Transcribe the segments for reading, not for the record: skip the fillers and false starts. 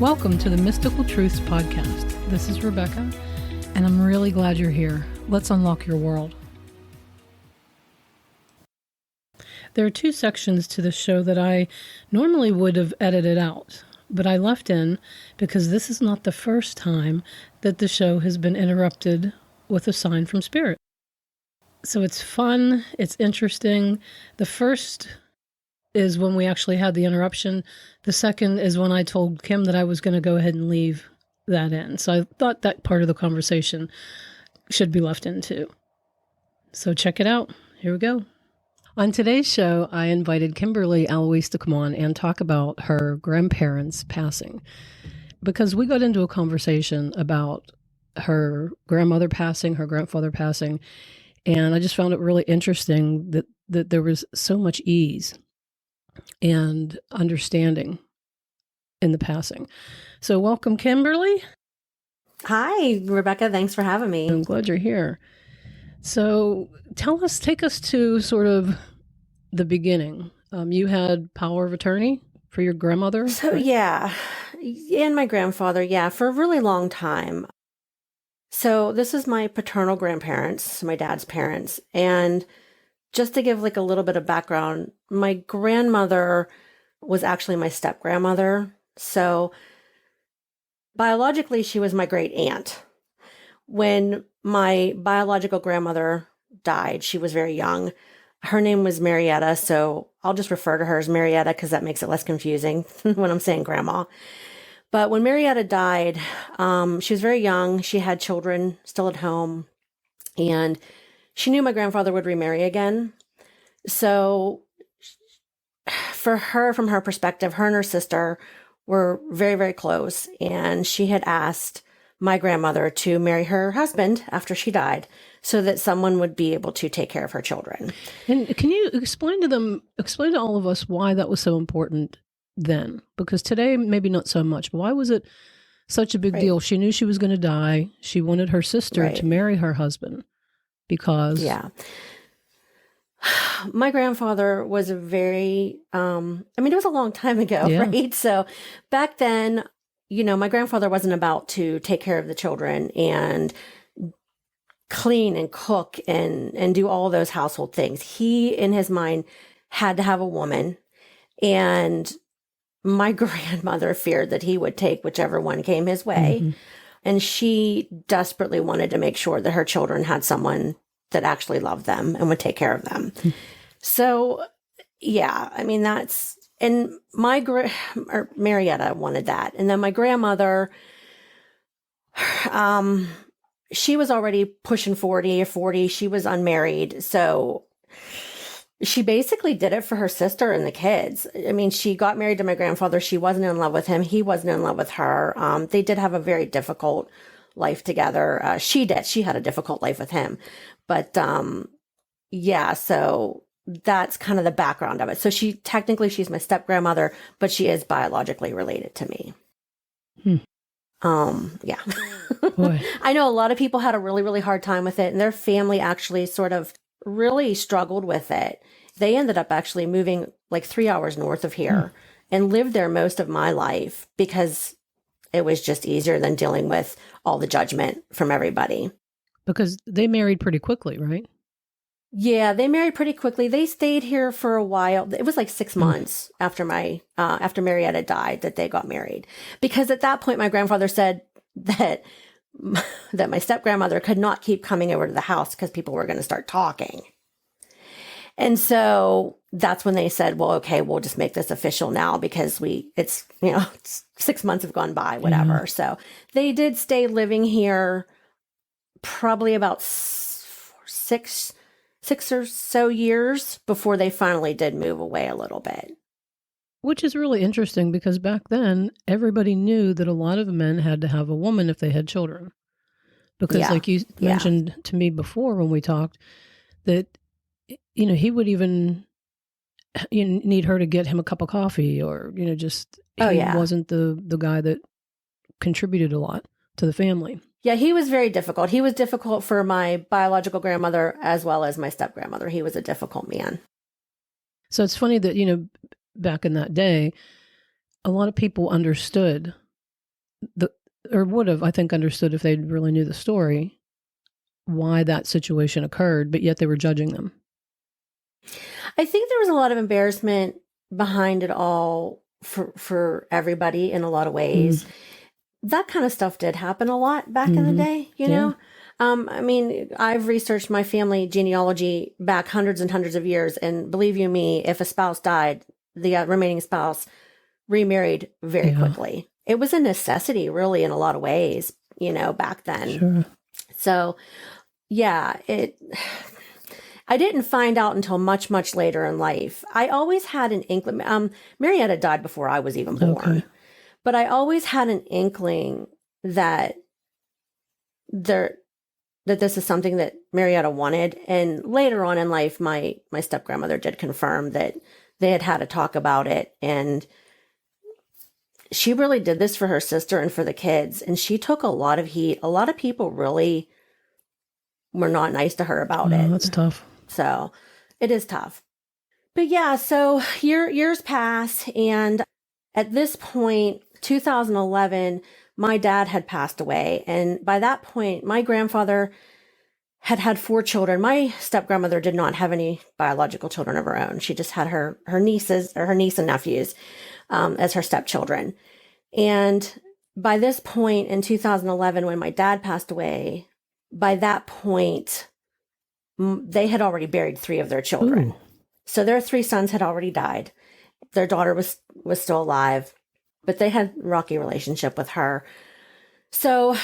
Welcome to the Mystical Truths Podcast. This is Rebecca, and I'm really glad you're here. Let's unlock your world. There are two sections to this show that I normally would have edited out, but I left in because this is not the first time that the show has been interrupted with a sign from Spirit. So it's fun, it's interesting. The first is when we actually had the interruption. The second is when I told Kim that I was going to go ahead and leave that in. So I thought that part of the conversation should be left in too. So check it out. Here we go. On today's show, I invited Kimberly Aluise to come on and talk about her grandparents passing, because we got into a conversation about her grandmother passing, her grandfather passing, and I just found it really interesting that there was so much ease and understanding in the passing. So welcome, Kimberly. Hi, Rebecca. Thanks for having me. I'm glad you're here. So take us to sort of the beginning. You had power of attorney for your grandmother? So, yeah, and my grandfather, for a really long time. So this is my paternal grandparents, my dad's parents. And just to give like a little bit of background, my grandmother was actually my step-grandmother. So biologically, she was my great aunt. When my biological grandmother died, she was very young. Her name was Marietta, so I'll just refer to her as Marietta because that makes it less confusing when I'm saying grandma. But when Marietta died, she was very young. She had children still at home, and she knew my grandfather would remarry again. So for her, from her perspective, her and her sister were very, very close. And she had asked my grandmother to marry her husband after she died so that someone would be able to take care of her children. And can you explain to all of us why that was so important then? Because today, maybe not so much, but why was it such a big deal? She knew she was going to die. She wanted her sister to marry her husband. Because my grandfather was a very, it was a long time ago, right? So back then, my grandfather wasn't about to take care of the children and clean and cook and do all those household things. He, in his mind, had to have a woman, and my grandmother feared that he would take whichever one came his way. Mm-hmm. And she desperately wanted to make sure that her children had someone that actually loved them and would take care of them. Mm-hmm. So, and Marietta wanted that. And then my grandmother, she was already pushing 40 or 40. She was unmarried. So she basically did it for her sister and the kids. She got married to my grandfather. She wasn't in love with him. He wasn't in love with her. They did have a very difficult life together. She did. She had a difficult life with him. But, so that's kind of the background of it. So she's my step-grandmother, but she is biologically related to me. Boy. I know a lot of people had a really, really hard time with it, and their family actually sort of really struggled with it. They ended up actually moving like 3 hours north of here and lived there most of my life because it was just easier than dealing with all the judgment from everybody. Because they married pretty quickly, right? Yeah, they married pretty quickly. They stayed here for a while. It was like 6 months after after Marietta died that they got married. Because at that point, my grandfather said that my step-grandmother could not keep coming over to the house because people were going to start talking. And so that's when they said, well, okay, we'll just make this official now because it's 6 months have gone by, whatever. Mm-hmm. So they did stay living here probably about six or so years before they finally did move away a little bit. Which is really interesting because back then, everybody knew that a lot of men had to have a woman if they had children. Because like you mentioned to me before when we talked, that, he would even need her to get him a cup of coffee or, he wasn't the guy that contributed a lot to the family. Yeah, he was very difficult. He was difficult for my biological grandmother as well as my step-grandmother. He was a difficult man. So it's funny that, back in that day, a lot of people understood or would have, I think, understood if they really knew the story, why that situation occurred, but yet they were judging them. I think there was a lot of embarrassment behind it all for everybody in a lot of ways. That kind of stuff did happen a lot back in the day, you know? I mean, I've researched my family genealogy back hundreds and hundreds of years, and believe you me, if a spouse died, the remaining spouse remarried very quickly. It was a necessity, really, in a lot of ways, you know, back then. Sure. So, yeah, I didn't find out until much, much later in life. I always had an inkling. Marietta died before I was even born. But I always had an inkling that this is something that Marietta wanted. And later on in life, my step-grandmother did confirm that they had a talk about it. And she really did this for her sister and for the kids. And she took a lot of heat. A lot of people really were not nice to her about it. That's tough. So it is tough. But yeah, so years pass. And at this point, 2011, my dad had passed away. And by that point, my grandfather had 4 children. My step-grandmother did not have any biological children of her own. She just had her nieces, or her niece and nephews, as her stepchildren. And by this point in 2011, when my dad passed away, by that point, they had already buried 3 of their children. Ooh. So their 3 sons had already died. Their daughter was still alive, but they had a rocky relationship with her. So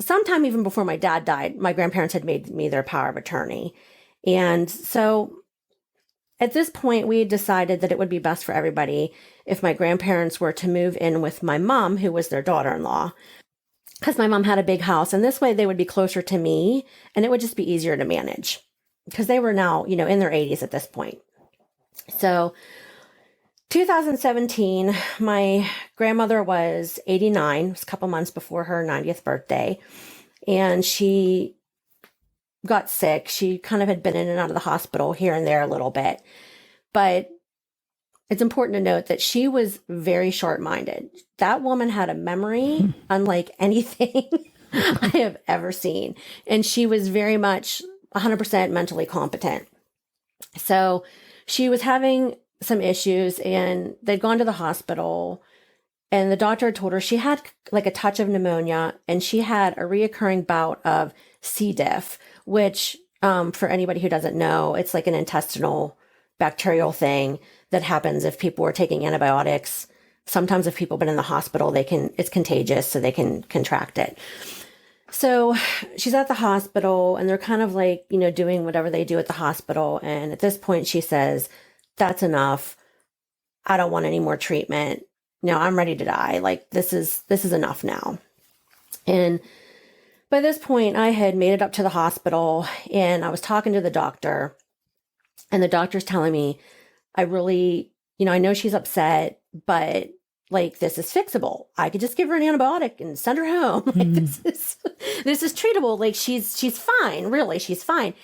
sometime even before my dad died, my grandparents had made me their power of attorney. And so at this point, we decided that it would be best for everybody if my grandparents were to move in with my mom, who was their daughter-in-law, because my mom had a big house. And this way they would be closer to me, and it would just be easier to manage because they were now, you know, in their 80s at this point. So 2017, my grandmother was 89. It was a couple months before her 90th birthday. And she got sick. She kind of had been in and out of the hospital here and there a little bit. But it's important to note that she was very short-minded. That woman had a memory unlike anything I have ever seen. And she was very much 100% mentally competent. So she was having some issues, and they'd gone to the hospital, and the doctor told her she had like a touch of pneumonia, and she had a reoccurring bout of C. diff, which for anybody who doesn't know, it's like an intestinal bacterial thing that happens if people are taking antibiotics. Sometimes if people have been in the hospital, it's contagious, so they can contract it. So she's at the hospital, and they're kind of like, you know, doing whatever they do at the hospital. And at this point she says, "That's enough. I don't want any more treatment. No, I'm ready to die. Like, this is enough now." And by this point, I had made it up to the hospital, and I was talking to the doctor, and the doctor's telling me, I really, you know, I know she's upset, but like, this is fixable. I could just give her an antibiotic and send her home. Like, this is treatable. Like, she's fine. Really, she's fine.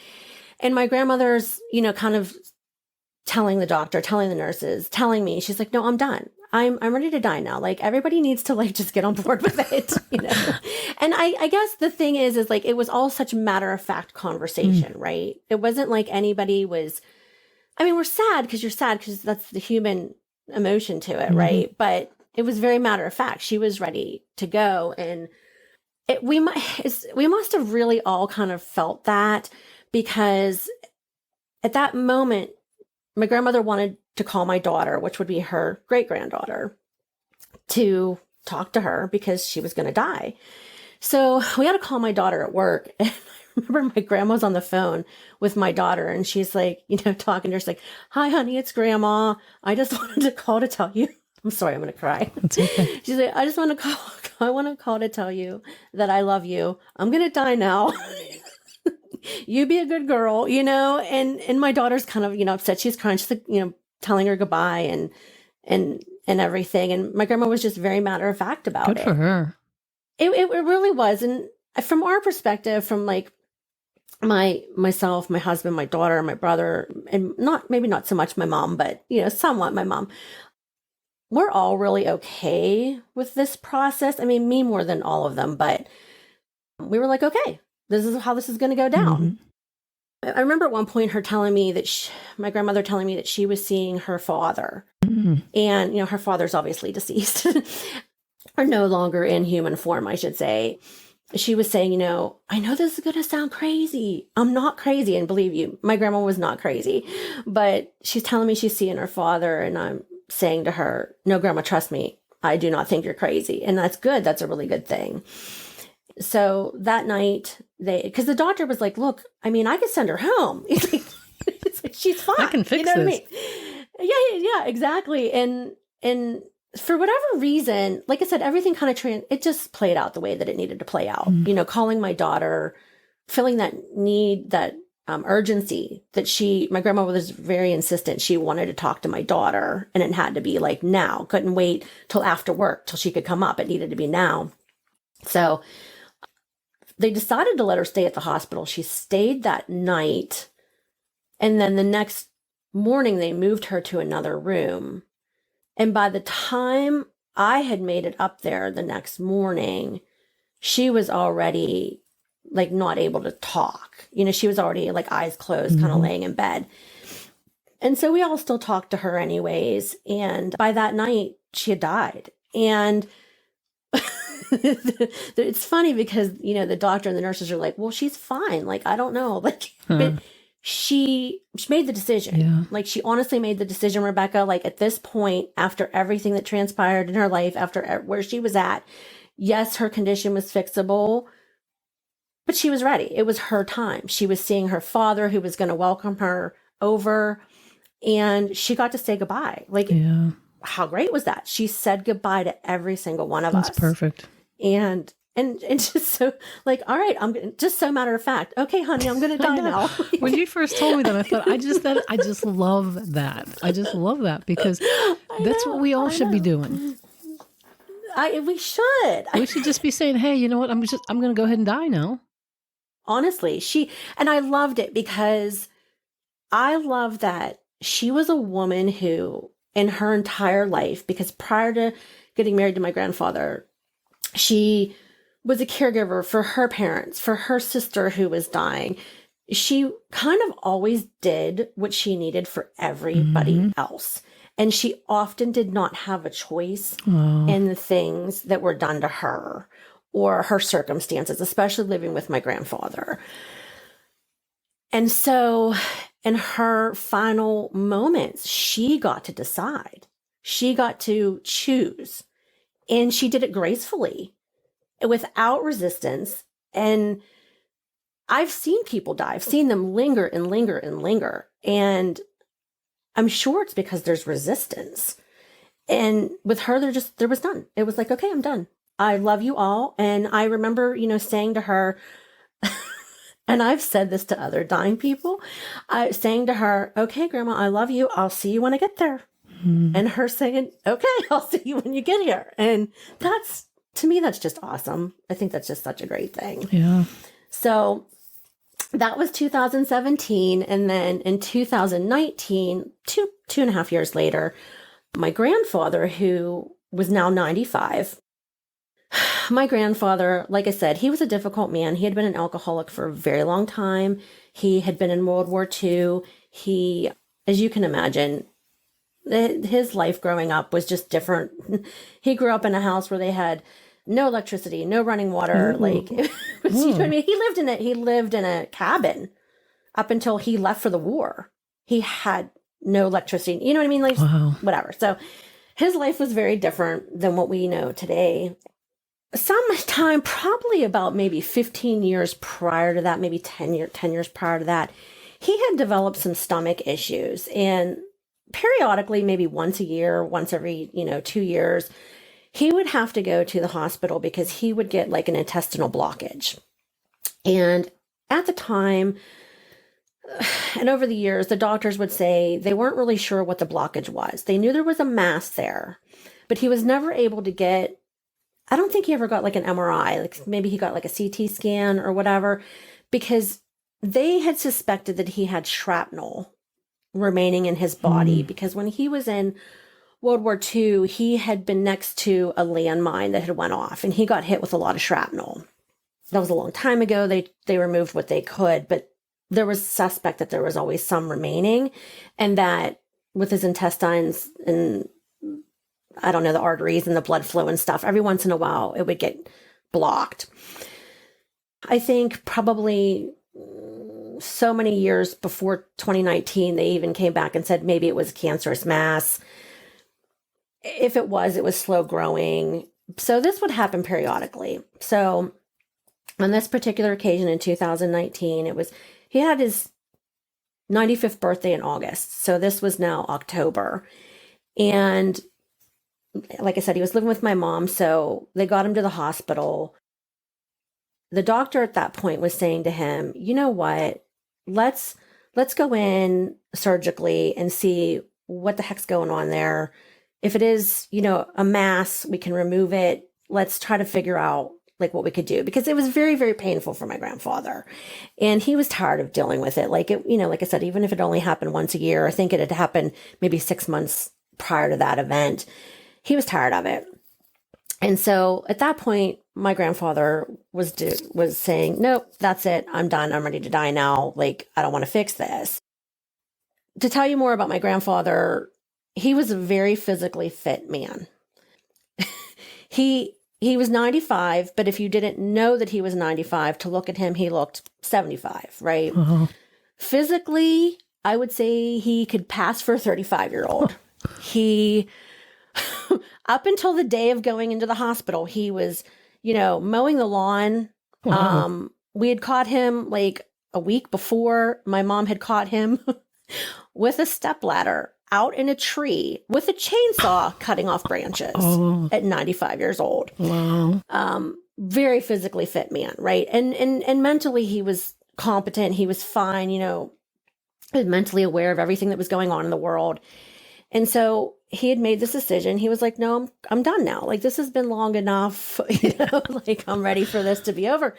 And my grandmother's, you know, kind of telling the doctor, telling the nurses, telling me, she's like, "No, I'm done. I'm ready to die now. Like, everybody needs to like just get on board with it," you know? And I guess the thing is like, it was all such matter of fact conversation, right? It wasn't like anybody was, I mean, we're sad because you're sad because that's the human emotion to it, right? But it was very matter of fact. She was ready to go. And we must have really all kind of felt that, because at that moment, my grandmother wanted to call my daughter, which would be her great-granddaughter, to talk to her because she was going to die. So we had to call my daughter at work. And I remember my grandma's on the phone with my daughter, and she's like, you know, talking to her. She's like, "Hi, honey, it's Grandma. I just wanted to call to tell you." I'm sorry, I'm going to cry. It's okay. She's like, "I want to call to tell you that I love you. I'm going to die now. You be a good girl," you know? And my daughter's kind of, you know, upset. She's crying. She's like, you know, telling her goodbye and everything. And my grandma was just very matter of fact about it. Good for her. It really was. And from our perspective, from like myself, my husband, my daughter, my brother, and maybe not so much my mom, but, you know, somewhat my mom, we're all really okay with this process. I mean, me more than all of them, but we were like, okay, this is how this is going to go down. I remember at one point her telling me that my grandmother telling me that she was seeing her father. And, you know, her father's obviously deceased or no longer in human form, I should say. She was saying, you know, I know this is going to sound crazy. I'm not crazy. And believe you, my grandma was not crazy. But she's telling me she's seeing her father. And I'm saying to her, no, grandma, trust me. I do not think you're crazy. And that's good. That's a really good thing. So that night, because the doctor was like, look, I mean, I could send her home. It's like, she's fine. I can fix you know this. What I mean? Yeah, exactly. And for whatever reason, like I said, everything kind of it just played out the way that it needed to play out. You know, calling my daughter, feeling that need, that urgency that my grandma was very insistent. She wanted to talk to my daughter, and it had to be like now. Couldn't wait till after work, till she could come up. It needed to be now. So they decided to let her stay at the hospital. She stayed that night. And then the next morning, they moved her to another room. And by the time I had made it up there the next morning, she was already like not able to talk. You know, she was already like eyes closed, kind of laying in bed. And so we all still talked to her anyways. And by that night, she had died. And it's funny because, you know, the doctor and the nurses are like, well, she's fine. Like, I don't know. Like, but she made the decision. Yeah. Like, she honestly made the decision, Rebecca, like at this point, after everything that transpired in her life, after where she was at, yes, her condition was fixable, but she was ready. It was her time. She was seeing her father, who was going to welcome her over, and she got to say goodbye. Like, how great was that? She said goodbye to every single one of us. That's perfect. And just so like, all right, just so matter of fact. Okay, honey, I'm going to die now. When you first told me that, I thought, I just love that. I just love that because that's what we all should be doing. We should. We should just be saying, hey, you know what? I'm going to go ahead and die now. Honestly, and I loved it because I love that she was a woman who, in her entire life, because prior to getting married to my grandfather, she was a caregiver for her parents, for her sister who was dying. She kind of always did what she needed for everybody else. And she often did not have a choice in the things that were done to her or her circumstances, especially living with my grandfather. And so in her final moments, she got to decide. She got to choose. And she did it gracefully, without resistance. And I've seen people die. I've seen them linger and linger and linger. And I'm sure it's because there's resistance. And with her, there was none. It was like, okay, I'm done. I love you all. And I remember, you know, saying to her, and I've said this to other dying people, saying to her, okay, Grandma, I love you. I'll see you when I get there. And her saying, okay, I'll see you when you get here. And to me, that's just awesome. I think that's just such a great thing. Yeah. So that was 2017. And then in 2019, two and a half years later, my grandfather, who was now 95, my grandfather, like I said, he was a difficult man. He had been an alcoholic for a very long time. He had been in World War II. He, as you can imagine, his life growing up was just different. He grew up in a house where they had no electricity, no running water. Ooh. Like, you know what I mean? He lived in a cabin up until he left for the war. He had no electricity. You know what I mean? Like, whatever. So his life was very different than what we know today. Sometime, probably about maybe 15 years prior to that, maybe 10 years prior to that, he had developed some stomach issues. And periodically, maybe once a year, once every, 2 years, he would have to go to the hospital because he would get like an intestinal blockage. And at the time, and over the years, the doctors would say they weren't really sure what the blockage was. They knew there was a mass there, but he was never able to get, I don't think he ever got like an MRI, like maybe he got like a CT scan or whatever, because they had suspected that he had shrapnel remaining in his body because when he was in World War II, he had been next to a landmine that had went off, and he got hit with a lot of shrapnel. That was a long time ago. They removed what they could, but there was suspect that there was always some remaining, and that with his intestines and I don't know, the arteries and the blood flow and stuff, every once in a while it would get blocked. I think probably so many years before 2019, they even came back and said maybe it was cancerous mass. If it was slow growing. So this would happen periodically. So on this particular occasion in 2019, he had his 95th birthday in August. So this was now October. And like I said, he was living with my mom. So they got him to the hospital. The doctor at that point was saying to him, you know what, let's go in surgically and see what the heck's going on there. If it is, a mass, we can remove it. Let's try to figure out like what we could do, because it was very, very painful for my grandfather. And he was tired of dealing with it. Like like I said, even if it only happened once a year, I think it had happened maybe 6 months prior to that event. He was tired of it. And so at that point, my grandfather was saying, nope, that's it. I'm done. I'm ready to die now. Like, I don't want to fix this. To tell you more about my grandfather, he was a very physically fit man. He was 95, but if you didn't know that he was 95, to look at him, he looked 75, right? Uh-huh. Physically, I would say he could pass for a 35-year-old. He, up until the day of going into the hospital, he was, mowing the lawn. Wow. We had caught him like a week before. My mom had caught him with a stepladder out in a tree with a chainsaw cutting off branches at 95 years old. Wow. Very physically fit man, right? And mentally he was competent. He was fine, mentally aware of everything that was going on in the world. And so he had made this decision. He was like, no, I'm done now. Like, this has been long enough, like I'm ready for this to be over.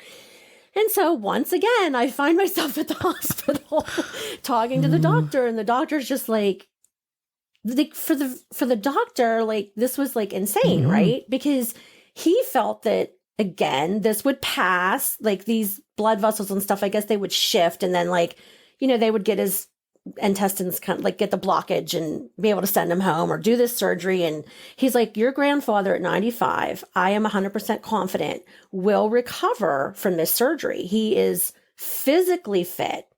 And so once again, I find myself at the hospital talking to the doctor, and the doctor's just like, for the doctor, like, this was like insane, right? Because he felt that, again, this would pass, like these blood vessels and stuff, I guess they would shift, and then like, they would get his intestines kind of like get the blockage and be able to send him home or do this surgery. And he's like, your grandfather at 95, I am 100% confident will recover from this surgery. He is physically fit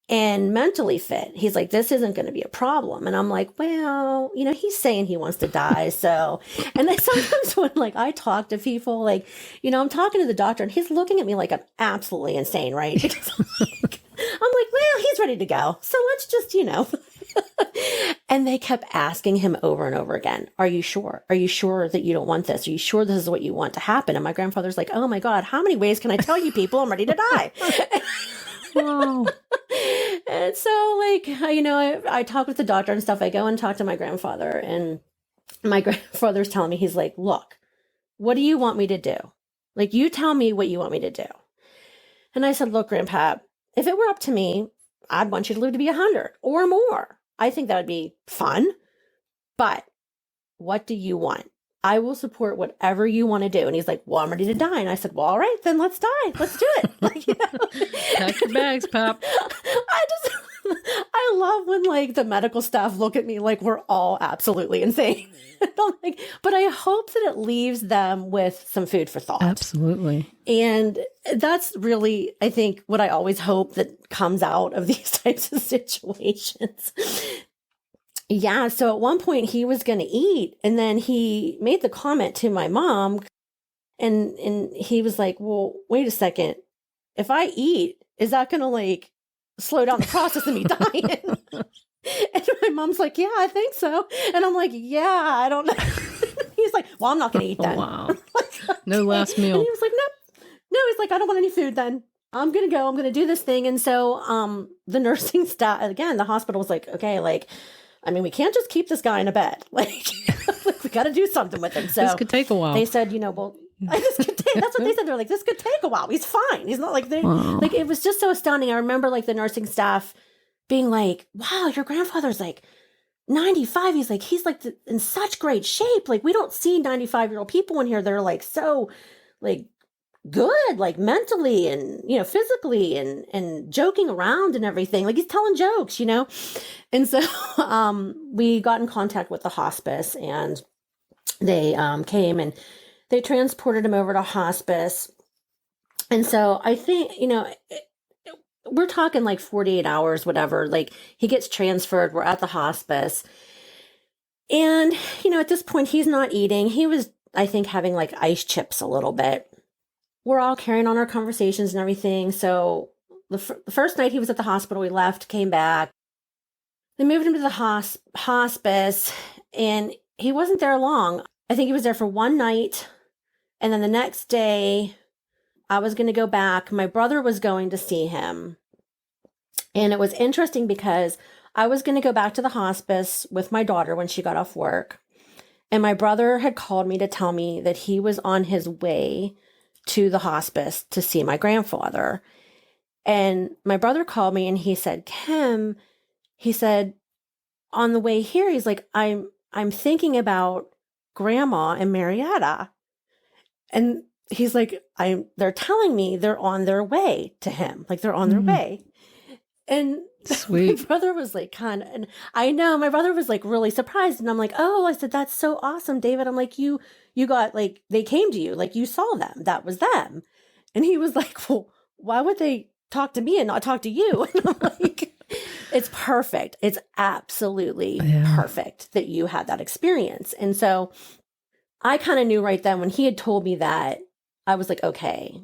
and mentally fit. He's like, this isn't going to be a problem. And I'm like, well, he's saying he wants to die. So, and then sometimes when like I talk to people, like, I'm talking to the doctor and he's looking at me like I'm absolutely insane, right? Because I'm like, well, he's ready to go. So let's just, And they kept asking him over and over again, are you sure? Are you sure that you don't want this? Are you sure this is what you want to happen? And my grandfather's like, oh my God, how many ways can I tell you people I'm ready to die? Wow. And so like, I talk with the doctor and stuff. I go and talk to my grandfather, and my grandfather's telling me, he's like, look, what do you want me to do? Like, you tell me what you want me to do. And I said, look, Grandpa, if it were up to me, I'd want you to live to be 100 or more. I think that would be fun. But what do you want? I will support whatever you want to do. And he's like, well, I'm ready to die. And I said, well, all right, then let's die. Let's do it. Like, Pack your bags, Pop. I love when like the medical staff look at me like we're all absolutely insane. I'm like, but I hope that it leaves them with some food for thought. Absolutely. And that's really, I think, what I always hope that comes out of these types of situations. Yeah. So at one point he was going to eat, and then he made the comment to my mom, and he was like, well, wait a second. If I eat, is that going to like slow down the process of me dying? And my mom's like, yeah, I think so. And I'm like, yeah, I don't know. He's like, well, I'm not going to eat then. Oh, wow. Like, okay. No last meal. And he was like, no, he's like, I don't want any food then. I'm going to go. I'm going to do this thing. And so the nursing staff, again, the hospital was like, okay, like, I mean, we can't just keep this guy in a bed. Like, we got to do something with him. So this could take a while. They said, well, this could take, that's what they said. They're like, this could take a while. He's fine. He's not like, like, it was just so astounding. I remember like the nursing staff being like, wow, your grandfather's like 95. He's like in such great shape. Like, we don't see 95-year-old people in here. They're like so like good, like mentally and, physically and joking around and everything. Like, he's telling jokes, And so, we got in contact with the hospice, and they, came and they transported him over to hospice. And so I think, we're talking like 48 hours, whatever, like he gets transferred. We're at the hospice. And, at this point, he's not eating. He was, I think, having like ice chips a little bit. We're all carrying on our conversations and everything. So the first night he was at the hospital, we left, came back. They moved him to the hospice, and he wasn't there long. I think he was there for one night. And then the next day, I was going to go back. My brother was going to see him. And it was interesting because I was going to go back to the hospice with my daughter when she got off work. And my brother had called me to tell me that he was on his way to the hospice to see my grandfather. And my brother called me and he said, Kim, he said, on the way here, he's like, I'm thinking about Grandma and Marietta. And he's like, they're telling me they're on their way to him. Like, they're on their way. And Sweet. my brother was like, and I know my brother was like really surprised. And I'm like, oh, I said, that's so awesome, David. I'm like, you got like, they came to you, like you saw them. That was them. And he was like, well, why would they talk to me and not talk to you? And I'm like, it's perfect. It's absolutely perfect that you had that experience. And so I kind of knew right then when he had told me that, I was like, okay,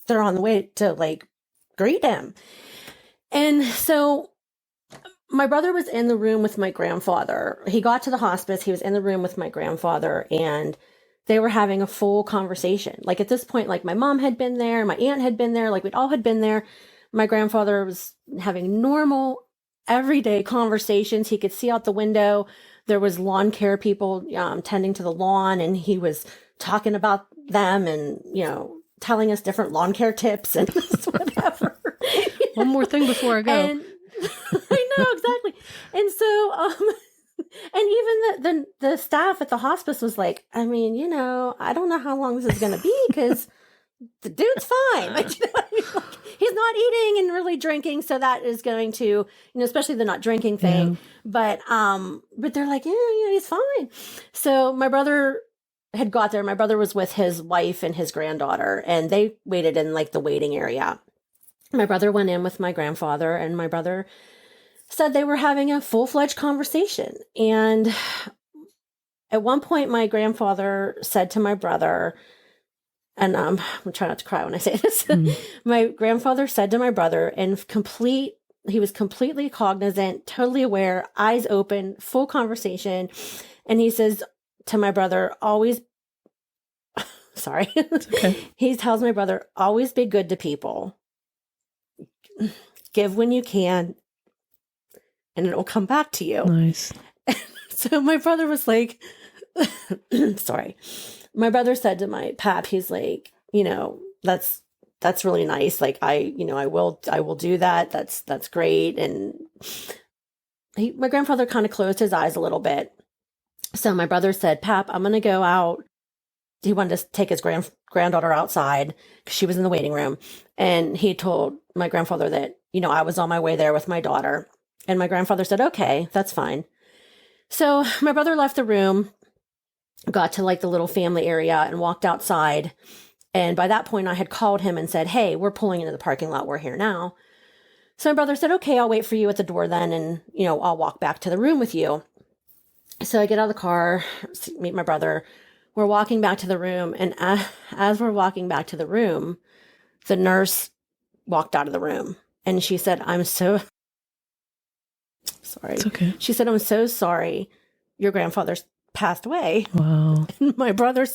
they're on the way to like greet him. And so my brother was in the room with my grandfather. He got to the hospice. He was in the room with my grandfather, and they were having a full conversation. Like, at this point, like, my mom had been there, my aunt had been there, like, we'd all had been there. My grandfather was having normal, everyday conversations. He could see out the window. There was lawn care people tending to the lawn, and he was talking about them and, telling us different lawn care tips and whatever. One more thing before I go. And, I know, exactly. And so, and even the staff at the hospice was like, I mean, I don't know how long this is going to be because the dude's fine. Like, like, he's not eating and really drinking. So that is going to, especially the not drinking thing. Yeah. But they're like, yeah, he's fine. So my brother had got there. My brother was with his wife and his granddaughter, and they waited in like the waiting area. My brother went in with my grandfather, and my brother said they were having a full-fledged conversation. And at one point, my grandfather said to my brother, and I'm trying not to cry when I say this. My grandfather said to my brother, and he was completely cognizant, totally aware, eyes open, full conversation. And he says to my brother, always, sorry. Okay. He tells my brother, always be good to people. Give when you can, and it'll come back to you. Nice. So my brother was like, sorry. My brother said to my pap, he's like, that's really nice. Like, I will do that. That's great. And my grandfather kind of closed his eyes a little bit. So my brother said, Pap, I'm going to go out. He wanted to take his granddaughter outside because she was in the waiting room. And he told my grandfather that, I was on my way there with my daughter. And my grandfather said, okay, that's fine. So my brother left the room, got to like the little family area and walked outside. And by that point I had called him and said, hey, we're pulling into the parking lot. We're here now. So my brother said, okay, I'll wait for you at the door then. And, I'll walk back to the room with you. So I get out of the car, meet my brother. We're walking back to the room. And as we're walking back to the room, the nurse walked out of the room. And she said, I'm so sorry. It's okay. She said, I'm so sorry. Your grandfather's passed away. Wow. And my brother's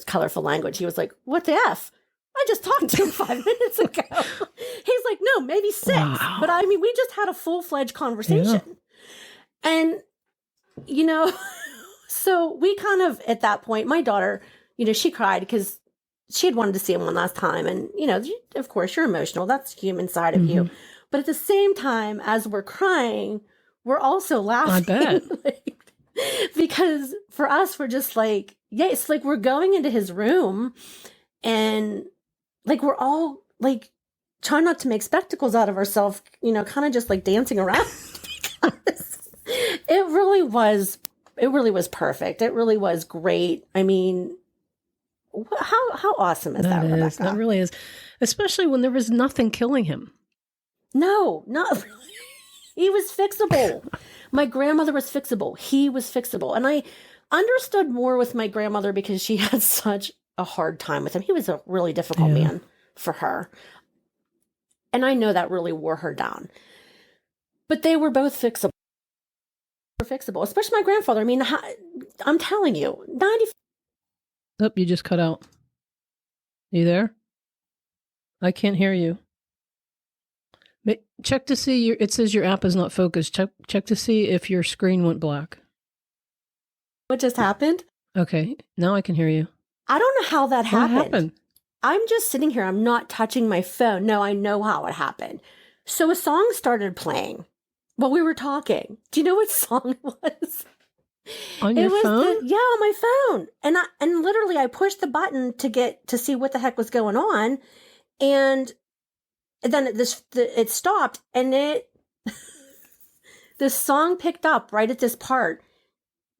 colorful language. He was like, what the F? I just talked to him 5 minutes ago. He's like, no, maybe 6. Wow. But I mean, we just had a full-fledged conversation. Yeah. And, so we kind of, at that point, my daughter, she cried because she had wanted to see him one last time. And, of course, you're emotional. That's the human side of you. But at the same time, as we're crying, we're also laughing. I bet. Because for us, we're just like, yeah, it's like we're going into his room and like we're all like trying not to make spectacles out of ourselves, kind of just like dancing around. Because it really was perfect. It really was great. I mean, how awesome is that, Rebecca? That really is. Especially when there was nothing killing him. No, not really. He was fixable. My grandmother was fixable. He was fixable. And I understood more with my grandmother because she had such a hard time with him. He was a really difficult man for her. And I know that really wore her down. But they were both fixable. Especially my grandfather. I mean, I'm telling you, 90. Oh, you just cut out. You there? I can't hear you. Check to see it says your app is not focused. Check to see if your screen went black. What just happened? Okay, now I can hear you. I don't know how that happened. What happened? I'm just sitting here. I'm not touching my phone. No, I know how it happened. So a song started playing while we were talking. Do you know what song it was? On your phone? Yeah, on my phone. And literally I pushed the button to see what the heck was going on. And then it stopped and this song picked up right at this part.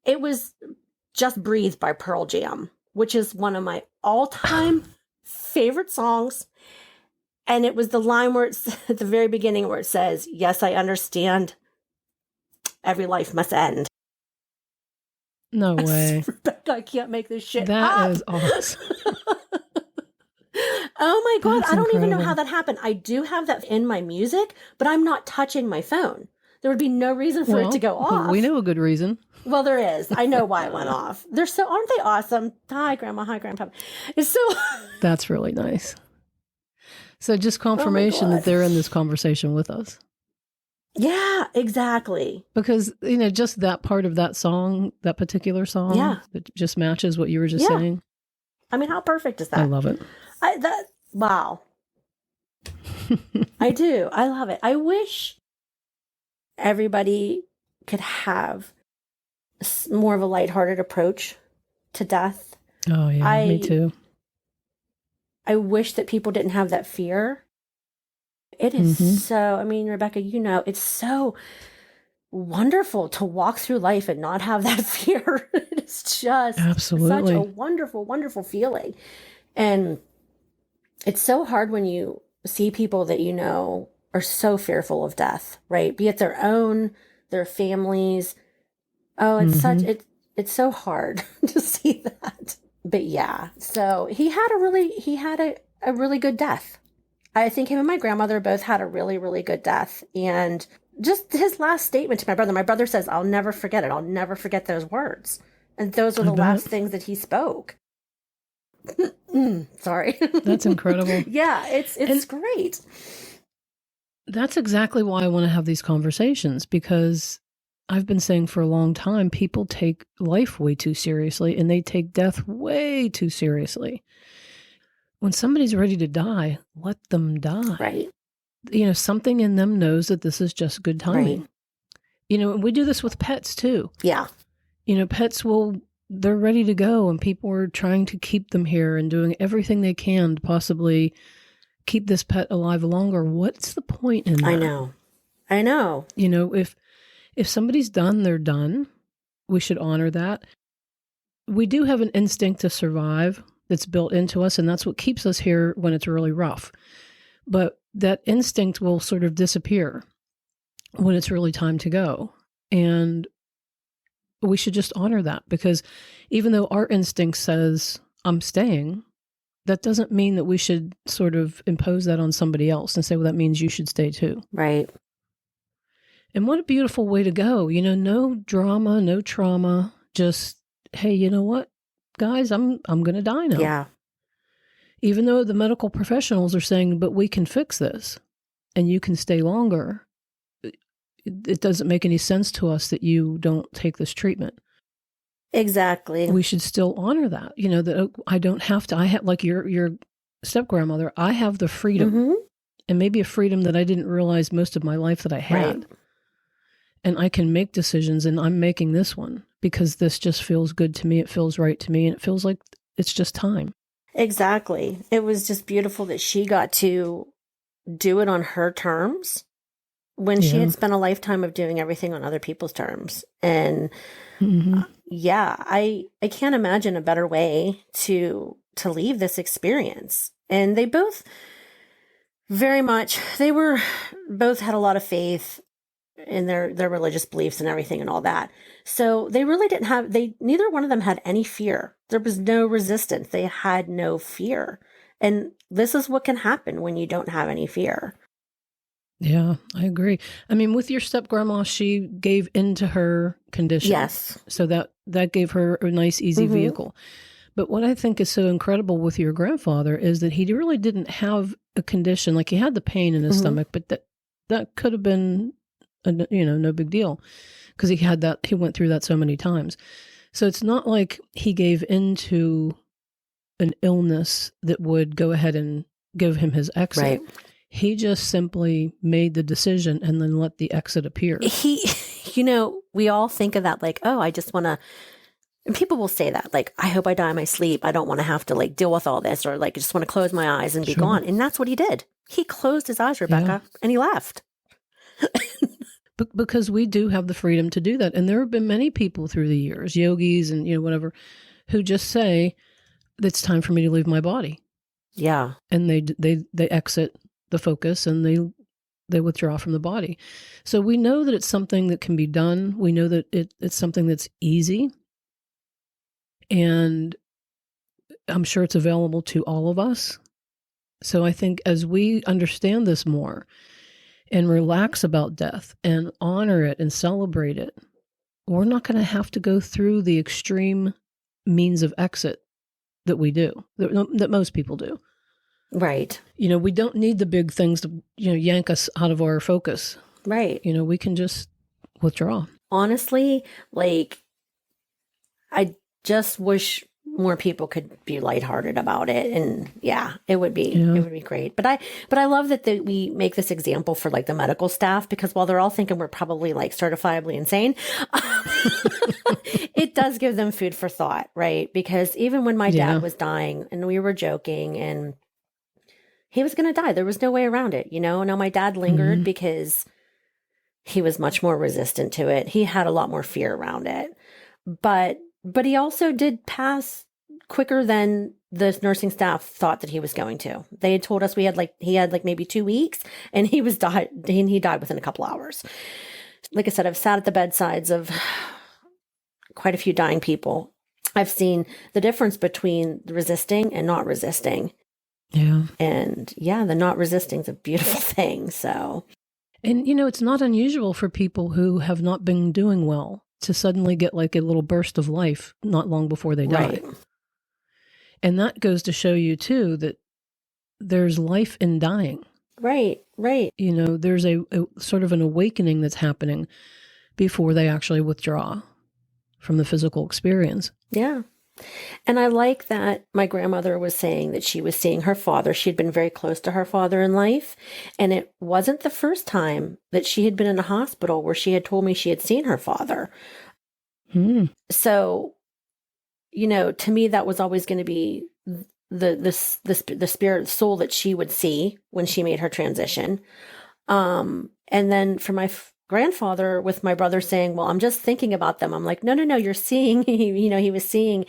It was Just Breathe by Pearl Jam, which is one of my all-time favorite songs. And it was the line where it's at the very beginning where it says, "Yes, I understand. Every life must end." No way. Rebecca, I can't make this shit That up. is awesome. Oh my God. That's I don't even know incredible. how that happened. I do have that in my music, but I'm not touching my phone. There would be no reason for it to go off. We know a good reason. Well, there is. I know why it went off. Aren't they awesome? Hi, Grandma. Hi, Grandpa. It's so. That's really nice. So just confirmation that they're in this conversation with us. Yeah, exactly. Because, just that part of that song, that particular song, that just matches what you were just saying. I mean, how perfect is that? I love it. Wow. I do. I love it. I wish everybody could have more of a lighthearted approach to death. Oh, yeah, me too. I wish that people didn't have that fear. It is so, I mean, Rebecca, it's so wonderful to walk through life and not have that fear. It's just such a wonderful, wonderful feeling. And it's so hard when you see people that are so fearful of death, right? Be it their own, their families. Oh, it's it's so hard to see that. But yeah, so he had a really good death. I think him and my grandmother both had a really, really good death. And just his last statement to my brother says, "I'll never forget it. I'll never forget those words." And those are the last things that he spoke. Sorry. That's incredible. Yeah, it's great. That's exactly why I want to have these conversations, because I've been saying for a long time, people take life way too seriously and they take death way too seriously. When somebody's ready to die, let them die. Right. Something in them knows that this is just good timing. Right. We do this with pets too. Yeah. Pets they're ready to go and people are trying to keep them here and doing everything they can to possibly keep this pet alive longer. What's the point in that? I know. If somebody's done, they're done. We should honor that. We do have an instinct to survive that's built into us, and that's what keeps us here when it's really rough. But that instinct will sort of disappear when it's really time to go. And we should just honor that, because even though our instinct says, "I'm staying," that doesn't mean that we should sort of impose that on somebody else and say, "Well, that means you should stay too." Right. And what a beautiful way to go. No drama, no trauma. Just, hey, you know what, guys, I'm going to die now. Yeah. Even though the medical professionals are saying, but we can fix this and you can stay longer. It doesn't make any sense to us that you don't take this treatment. Exactly. We should still honor that. That I don't have to. I have, like your step-grandmother, I have the freedom, and maybe a freedom that I didn't realize most of my life that I had. Right. and I can make decisions, and I'm making this one because this just feels good to me. It feels right to me, and it feels like it's just time. Exactly. It was just beautiful that she got to do it on her terms when she had spent a lifetime of doing everything on other people's terms. And yeah, I can't imagine a better way to leave this experience. And they both both had a lot of faith in their religious beliefs and everything and all that. So they really didn't have, neither one of them had any fear. There was no resistance. They had no fear. And this is what can happen when you don't have any fear. Yeah, I agree. I mean, with your step-grandma, she gave into her condition. Yes. So that gave her a nice, easy vehicle. But what I think is so incredible with your grandfather is that he really didn't have a condition. Like, he had the pain in his stomach, but that could have been, no big deal, because he went through that so many times. So it's not like he gave into an illness that would go ahead and give him his exit. Right. He just simply made the decision and then let the exit appear. We all think of that like, oh, I just want to, and people will say that, like, I hope I die in my sleep. I don't want to have to like deal with all this, or like, I just want to close my eyes and be gone. And that's what he did. He closed his eyes, Rebecca, and he left. Because we do have the freedom to do that. And there have been many people through the years, yogis and, whatever, who just say, it's time for me to leave my body. Yeah. And they exit the focus and they withdraw from the body. So we know that it's something that can be done. We know that it's something that's easy. And I'm sure it's available to all of us. So I think as we understand this more and relax about death and honor it and celebrate it, we're not going to have to go through the extreme means of exit that we do, that most people do. Right. We don't need the big things to, yank us out of our focus. Right. We can just withdraw. Honestly, like, I just wish more people could be lighthearted about it. And yeah, it would be great. But I love that we make this example for like the medical staff, because while they're all thinking we're probably like certifiably insane, it does give them food for thought, right? Because even when my dad was dying and we were joking and he was going to die, there was no way around it. Now my dad lingered because he was much more resistant to it. He had a lot more fear around it, but he also did pass quicker than the nursing staff thought that he was going to. They had told us he had maybe 2 weeks, and he died within a couple hours. Like I said, I've sat at the bedsides of quite a few dying people. I've seen the difference between resisting and not resisting. Yeah. And yeah, the not resisting is a beautiful thing. So, and it's not unusual for people who have not been doing well to suddenly get like a little burst of life not long before they die. Right. And that goes to show you too that there's life in dying. Right. There's a sort of an awakening that's happening before they actually withdraw from the physical experience. Yeah. And I like that my grandmother was saying that she was seeing her father. She had been very close to her father in life. And it wasn't the first time that she had been in a hospital where she had told me she had seen her father. So, to me, that was always going to be the spirit, the soul that she would see when she made her transition. And then for my grandfather, with my brother saying, well, I'm just thinking about them. I'm like, no, you're seeing, he was seeing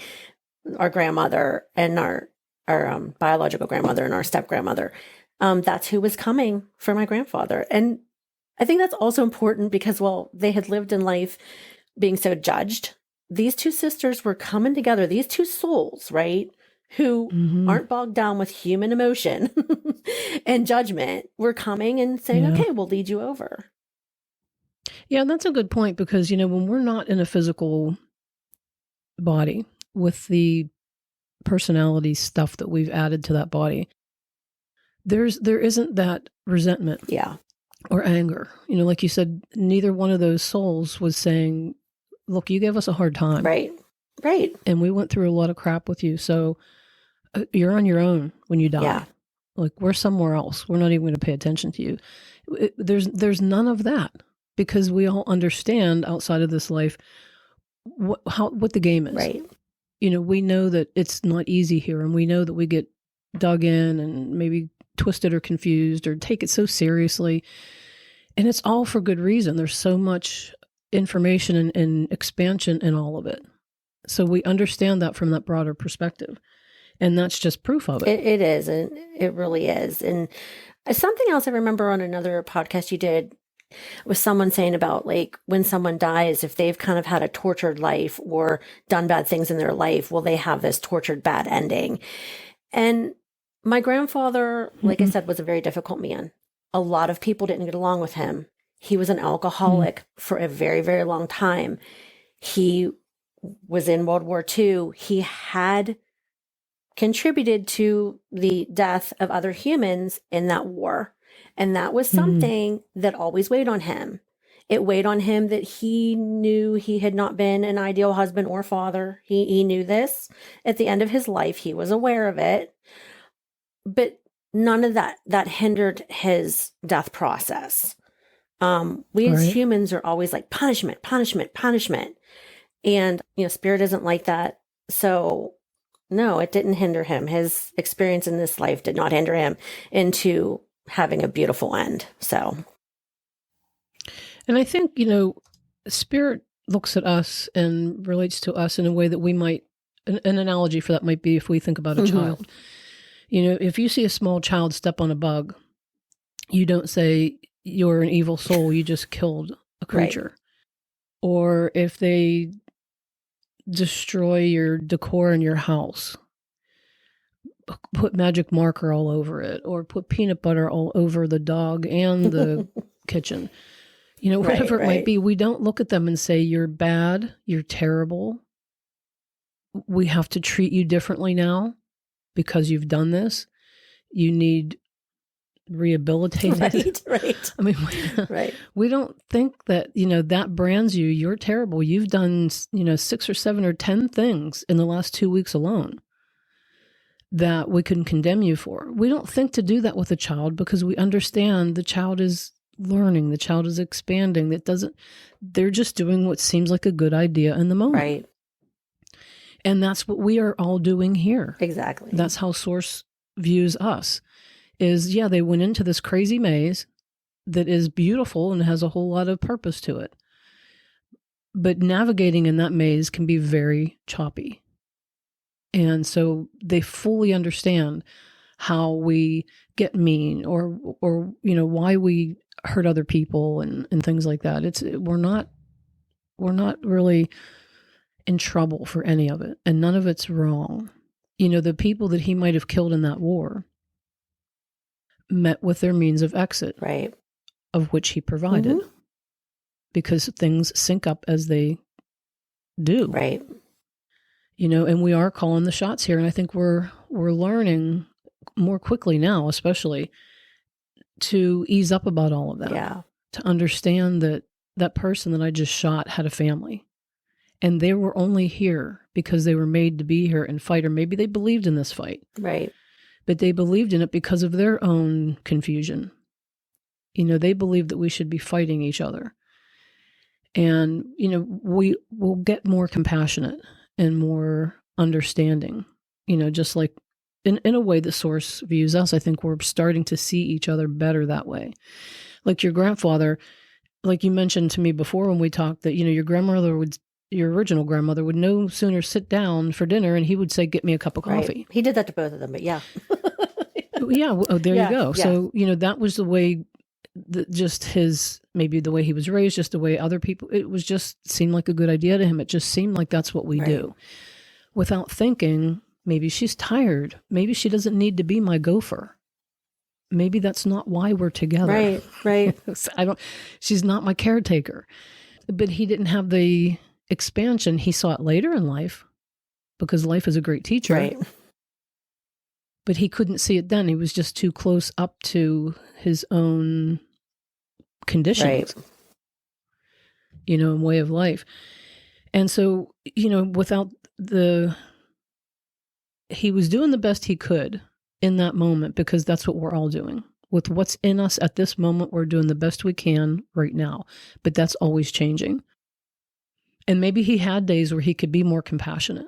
our grandmother and our biological grandmother and our step grandmother. That's who was coming for my grandfather. And I think that's also important because, well, they had lived in life being so judged. These two sisters were coming together, these two souls, right? Who aren't bogged down with human emotion and judgment. We're coming and saying, okay, we'll lead you over. Yeah, that's a good point, because, when we're not in a physical body with the personality stuff that we've added to that body, there isn't that resentment or anger. Like you said, neither one of those souls was saying, look, you gave us a hard time. Right. And we went through a lot of crap with you. So you're on your own when you die. Yeah. Like, we're somewhere else. We're not even going to pay attention to you. There's none of that. because we all understand outside of this life what the game is. Right. We know that it's not easy here, and we know that we get dug in and maybe twisted or confused or take it so seriously. And it's all for good reason. There's so much information and expansion in all of it. So we understand that from that broader perspective. And that's just proof of it. It is. And it really is. And something else I remember on another podcast you did was someone saying about like when someone dies, if they've kind of had a tortured life or done bad things in their life, will they have this tortured bad ending? And my grandfather, like I said, was a very difficult man. A lot of people didn't get along with him. He was an alcoholic for a very, very long time. He was in World War II. He had contributed to the death of other humans in that war. And that was something that always weighed on him. It weighed on him that he knew he had not been an ideal husband or father. He knew this at the end of his life. He was aware of it. But none of that hindered his death process. We as humans are always like punishment, punishment, punishment. And, spirit isn't like that. So no, it didn't hinder him. His experience in this life did not hinder him into having a beautiful end. So. And I think, spirit looks at us and relates to us in a way that we might, an analogy for that might be if we think about a child. If you see a small child step on a bug, you don't say you're an evil soul, you just killed a creature. Right. Or if they destroy your decor in your house, put magic marker all over it, or put peanut butter all over the dog and the kitchen. Whatever it might be, we don't look at them and say, you're bad, you're terrible. We have to treat you differently now because you've done this. You need rehabilitated. Right. I mean, we don't think that, that brands you, you're terrible. You've done, 6 or 7 or 10 things in the last 2 weeks alone that we can condemn you for. We don't think to do that with a child because we understand the child is learning, the child is expanding. They're just doing what seems like a good idea in the moment. Right. And that's what we are all doing here. Exactly. That's how Source views us. They went into this crazy maze that is beautiful and has a whole lot of purpose to it. But navigating in that maze can be very choppy. And so they fully understand how we get mean or why we hurt other people and things like that. We're not really in trouble for any of it, and none of it's wrong. The people that he might have killed in that war met with their means of exit, right, of which he provided, because things sync up as they do, right. And we are calling the shots here, and I think we're learning more quickly now, especially to ease up about all of that. Yeah, to understand that person that I just shot had a family, and they were only here because they were made to be here and fight, or maybe they believed in this fight, right? But they believed in it because of their own confusion. They believed that we should be fighting each other. And, we will get more compassionate and more understanding, just like in a way the Source views us. I think we're starting to see each other better that way. Like your grandfather, like you mentioned to me before when we talked that, your original grandmother would no sooner sit down for dinner and he would say, get me a cup of coffee. Right. He did that to both of them, but yeah. Yeah. Oh, there you go. Yeah. So, that was the way maybe the way he was raised, just the way other people, it was just seemed like a good idea to him. It just seemed like that's what we do without thinking, maybe she's tired. Maybe she doesn't need to be my gopher. Maybe that's not why we're together. Right. She's not my caretaker. But he didn't have the expansion. He saw it later in life because life is a great teacher. Right. But he couldn't see it then. He was just too close up to his own conditions, and way of life. And so, he was doing the best he could in that moment because that's what we're all doing. with what's in us at this moment. We're doing the best we can right now, but that's always changing. And maybe he had days where he could be more compassionate.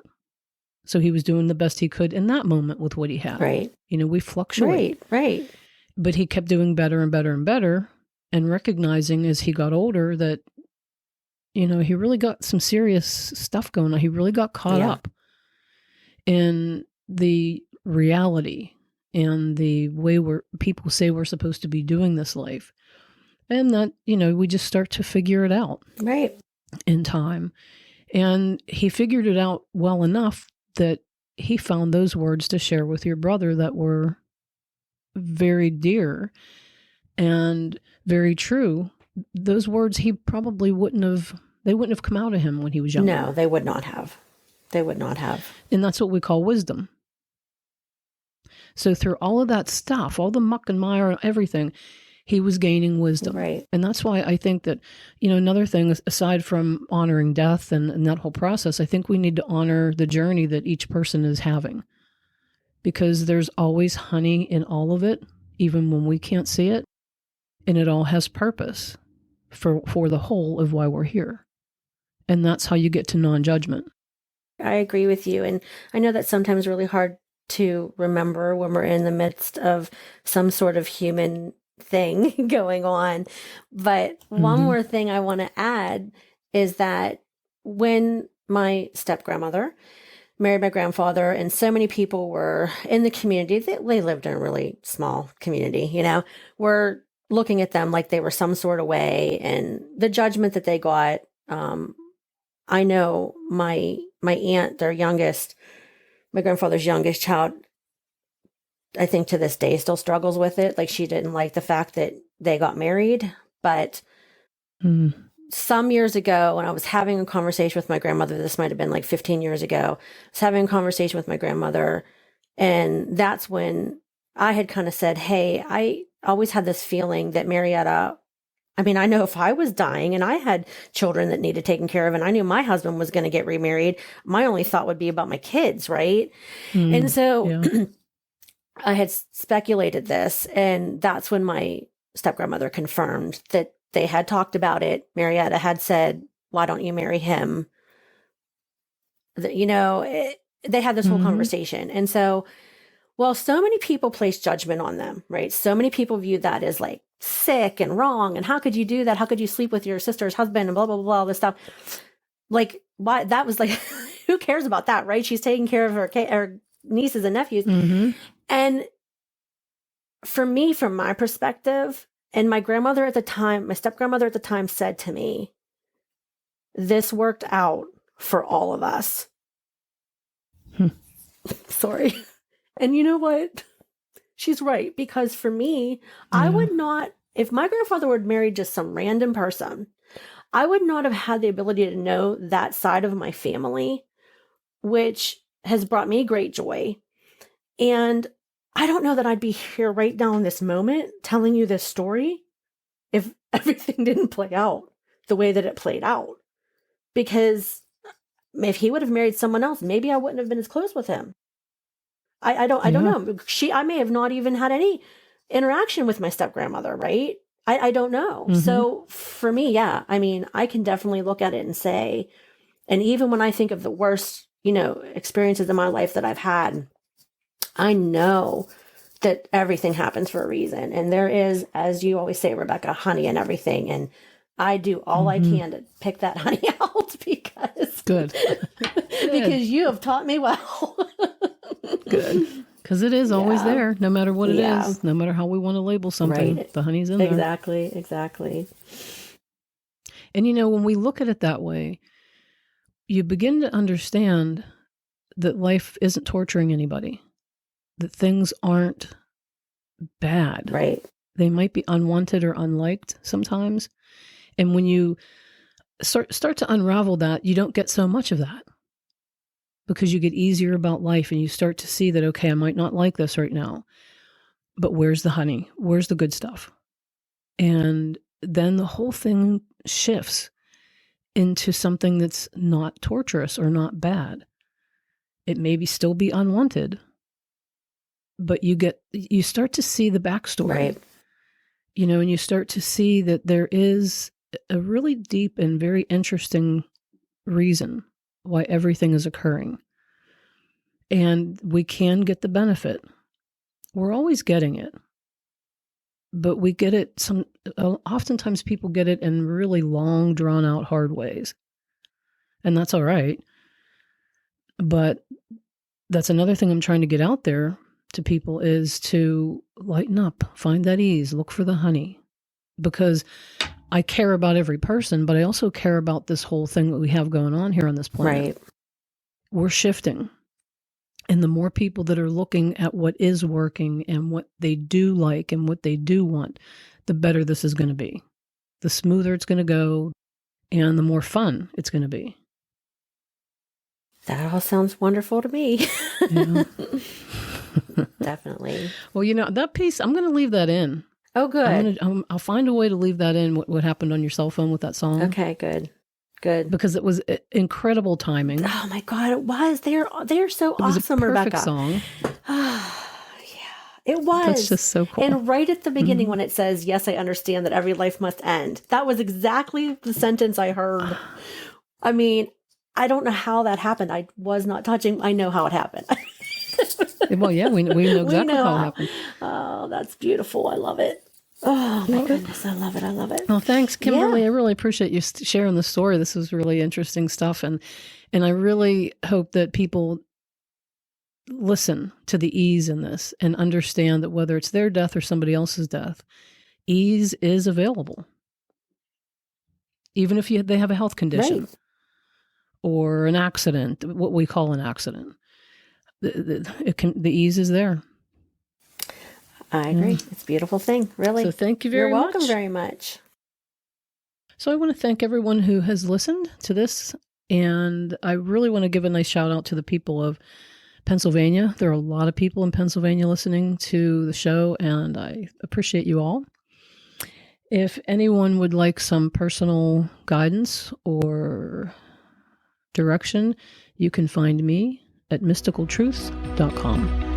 So he was doing the best he could in that moment with what he had. Right. We fluctuate. Right. But he kept doing better and better and better, and recognizing as he got older that, he really got some serious stuff going on. He really got caught up in the reality and the way people say we're supposed to be doing this life. And that, we just start to figure it out. Right. In time. And he figured it out well enough that he found those words to share with your brother that were very dear and very true. Those words he probably wouldn't have come out of him when he was younger. No, they would not have. And that's what we call wisdom. So through all of that stuff, all the muck and mire and everything, he was gaining wisdom. Right. And that's why I think that, another thing, aside from honoring death and that whole process, I think we need to honor the journey that each person is having. Because there's always honey in all of it, even when we can't see it. And it all has purpose for the whole of why we're here. And that's how you get to non-judgment. I agree with you. And I know that's sometimes really hard to remember when we're in the midst of some sort of human thing going on. But one more thing I want to add is that when my step-grandmother married my grandfather, and so many people were in the community, they lived in a really small community, we're looking at them like they were some sort of way, and the judgment that they got. I know my aunt, my grandfather's youngest child, I think to this day still struggles with it. Like, she didn't like the fact that they got married. But some years ago, when I was having a conversation with my grandmother, this might have been like 15 years ago, I was having a conversation with my grandmother. And that's when I had kind of said, hey, I always had this feeling that Marietta, I know if I was dying and I had children that needed taken care of, and I knew my husband was going to get remarried, my only thought would be about my kids, right? And so I had speculated this, and that's when my step-grandmother confirmed that they had talked about it. Marietta had said, why don't you marry him? They had this whole conversation. And so, so many people place judgment on them, right? So many people view that as like sick and wrong. And how could you do that? How could you sleep with your sister's husband and blah, blah, blah, blah, all this stuff. Like, why? That was like, who cares about that, right? She's taking care of her nieces and nephews. And for me, from my perspective, and my grandmother at the time, my step-grandmother at the time said to me, this worked out for all of us. Sorry. And you know what? She's right. Because for me, I would not, if my grandfather would marry just some random person, I would not have had the ability to know that side of my family, which has brought me great joy. And I don't know that I'd be here right now in this moment telling you this story if everything didn't play out the way that it played out. Because if he would have married someone else, maybe I wouldn't have been as close with him. I don't know. I may have not even had any interaction with my step-grandmother, right? I don't know. So for me, I can definitely look at it and say, and even when I think of the worst, experiences in my life that I've had, I know that everything happens for a reason. And there is, as you always say, Rebecca, honey in everything. And I do all I can to pick that honey out because because you have taught me well. Good. Because it is always there, no matter what it is, no matter how we want to label something, the honey's in there. Exactly. And when we look at it that way, you begin to understand that life isn't torturing anybody, that things aren't bad. Right. They might be unwanted or unliked sometimes. And when you start to unravel that, you don't get so much of that because you get easier about life and you start to see that, okay, I might not like this right now, but where's the honey? Where's the good stuff? And then the whole thing shifts into something that's not torturous or not bad. It may still be unwanted, but you start to see the backstory. Right. and you start to see that there is a really deep and very interesting reason why everything is occurring. And we can get the benefit. We're always getting it. But we get it oftentimes people get it in really long, drawn out, hard ways. And that's all right. But that's another thing I'm trying to get out there to people is to lighten up, find that ease, look for the honey. Because I care about every person, but I also care about this whole thing that we have going on here on this planet. Right. We're shifting. And the more people that are looking at what is working and what they do like and what they do want, the better this is going to be. The smoother it's going to go and the more fun it's going to be. That all sounds wonderful to me. Yeah. Definitely. Well, that piece, I'm going to leave that in. Oh, good. I'll find a way to leave that in, what happened on your cell phone with that song. Okay, good. Good. Because it was incredible timing. Oh my God, it was. They're so It was awesome, a perfect Rebecca. song. Yeah, it was. That's just so cool. And right at the beginning when it says, yes, I understand that every life must end. That was exactly the sentence I heard. I mean, I don't know how that happened. I was not touching. I know how it happened. Well, yeah, we know exactly how it happened. Oh, that's beautiful. I love it. Oh my goodness. I love it. I love it. Well, thanks, Kimberly. Yeah. I really appreciate you sharing the story. This was really interesting stuff. And I really hope that people listen to the ease in this and understand that whether it's their death or somebody else's death, ease is available. Even if they have a health condition Right. or an accident, what we call an accident, the ease is there. I agree. It's a beautiful thing, really. So thank you very You're much. welcome very much. So I want to thank everyone who has listened to this. And I really want to give a nice shout out to the people of Pennsylvania. There are a lot of people in Pennsylvania listening to the show, and I appreciate you all. If anyone would like some personal guidance or direction, you can find me at mysticaltruths.com.